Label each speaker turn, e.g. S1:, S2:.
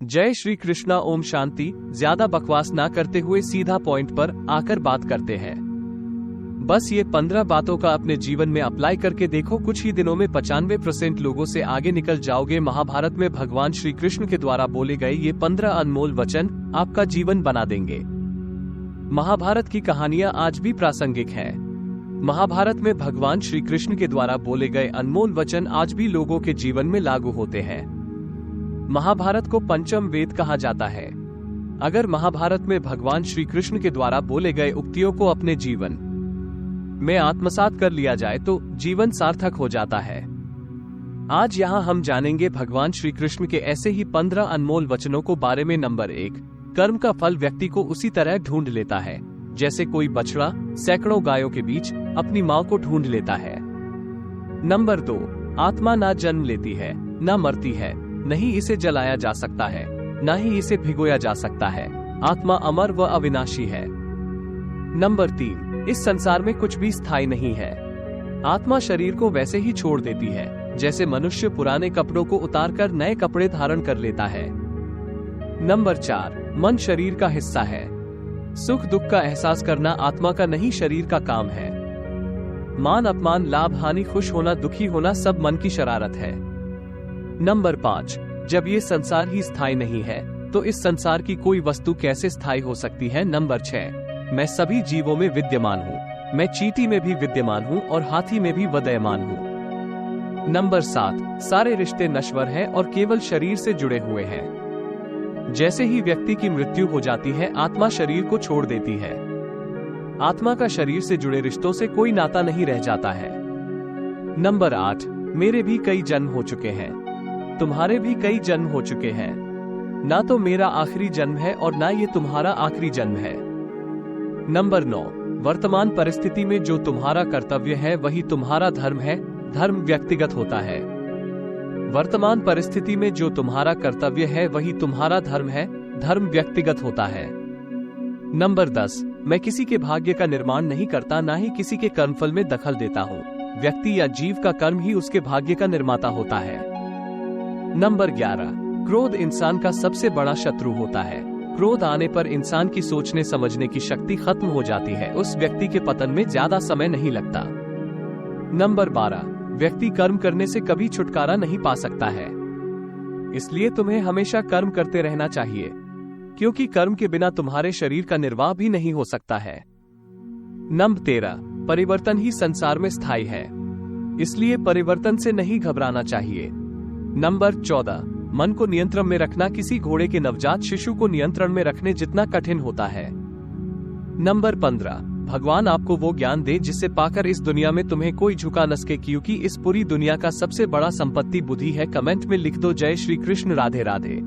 S1: जय श्री कृष्णा। ओम शांति। ज्यादा बकवास ना करते हुए सीधा पॉइंट पर आकर बात करते हैं। बस ये 15 बातों का अपने जीवन में अप्लाई करके देखो, कुछ ही दिनों में 95% लोगों से आगे निकल जाओगे। महाभारत में भगवान श्री कृष्ण के द्वारा बोले गए ये 15 अनमोल वचन आपका जीवन बना देंगे। महाभारत की कहानियां आज भी प्रासंगिक है। महाभारत में भगवान श्री कृष्ण के द्वारा बोले गए अनमोल वचन आज भी लोगों के जीवन में लागू होते हैं। महाभारत को पंचम वेद कहा जाता है। अगर महाभारत में भगवान श्री कृष्ण के द्वारा बोले गए उक्तियों को अपने जीवन में आत्मसात कर लिया जाए तो जीवन सार्थक हो जाता है। आज यहाँ हम जानेंगे भगवान श्री कृष्ण के ऐसे ही 15 अनमोल वचनों को बारे में। नंबर 1, कर्म का फल व्यक्ति को उसी तरह ढूंढ लेता है जैसे कोई बछड़ा सैकड़ों गायों के बीच अपनी माँ को ढूंढ लेता है। नंबर 2, आत्मा ना जन्म लेती है ना मरती है, नहीं इसे जलाया जा सकता है ना ही इसे भिगोया जा सकता है। आत्मा अमर व अविनाशी है। नंबर 3, इस संसार में कुछ भी स्थायी नहीं है। आत्मा शरीर को वैसे ही छोड़ देती है जैसे मनुष्य पुराने कपड़ों को उतारकर नए कपड़े धारण कर लेता है। नंबर 4, मन शरीर का हिस्सा है। सुख दुख का एहसास करना आत्मा का नहीं शरीर का काम है। मान अपमान लाभ हानि खुश होना दुखी होना सब मन की शरारत है। नंबर 5, जब ये संसार ही स्थायी नहीं है तो इस संसार की कोई वस्तु कैसे स्थायी हो सकती है। नंबर 6, मैं सभी जीवों में विद्यमान हूँ। मैं चींटी में भी विद्यमान हूँ और हाथी में भी विद्यमान हूँ। नंबर 7, सारे रिश्ते नश्वर हैं और केवल शरीर से जुड़े हुए हैं। जैसे ही व्यक्ति की मृत्यु हो जाती है आत्मा शरीर को छोड़ देती है। आत्मा का शरीर से जुड़े रिश्तों से कोई नाता नहीं रह जाता है। नंबर 8, मेरे भी कई जन्म हो चुके हैं, तुम्हारे भी कई जन्म हो चुके हैं। ना तो मेरा आखिरी जन्म है और ना ये तुम्हारा आखिरी जन्म है। नंबर 9, वर्तमान परिस्थिति में जो तुम्हारा कर्तव्य है वही तुम्हारा धर्म है। धर्म व्यक्तिगत होता है। वर्तमान परिस्थिति में जो तुम्हारा कर्तव्य है वही तुम्हारा धर्म है। धर्म व्यक्तिगत होता है। नंबर 10, मैं किसी के भाग्य का निर्माण नहीं करता ना ही किसी के कर्मफल में दखल देता हूँ। व्यक्ति या जीव का कर्म ही उसके भाग्य का निर्माता होता है। नंबर 11, क्रोध इंसान का सबसे बड़ा शत्रु होता है। क्रोध आने पर इंसान की सोचने समझने की शक्ति खत्म हो जाती है। उस व्यक्ति के पतन में ज्यादा समय नहीं लगता। नंबर 12, व्यक्ति कर्म करने से कभी छुटकारा नहीं पा सकता है, इसलिए तुम्हें हमेशा कर्म करते रहना चाहिए, क्योंकि कर्म के बिना तुम्हारे शरीर का निर्वाह भी नहीं हो सकता है। नंबर 13, परिवर्तन ही संसार में स्थायी है, इसलिए परिवर्तन से नहीं घबराना चाहिए। नंबर 14, मन को नियंत्रण में रखना किसी घोड़े के नवजात शिशु को नियंत्रण में रखने जितना कठिन होता है। नंबर 15, भगवान आपको वो ज्ञान दे जिससे पाकर इस दुनिया में तुम्हें कोई झुका न सके, क्योंकि इस पूरी दुनिया का सबसे बड़ा संपत्ति बुद्धि है। कमेंट में लिख दो जय श्री कृष्ण, राधे राधे।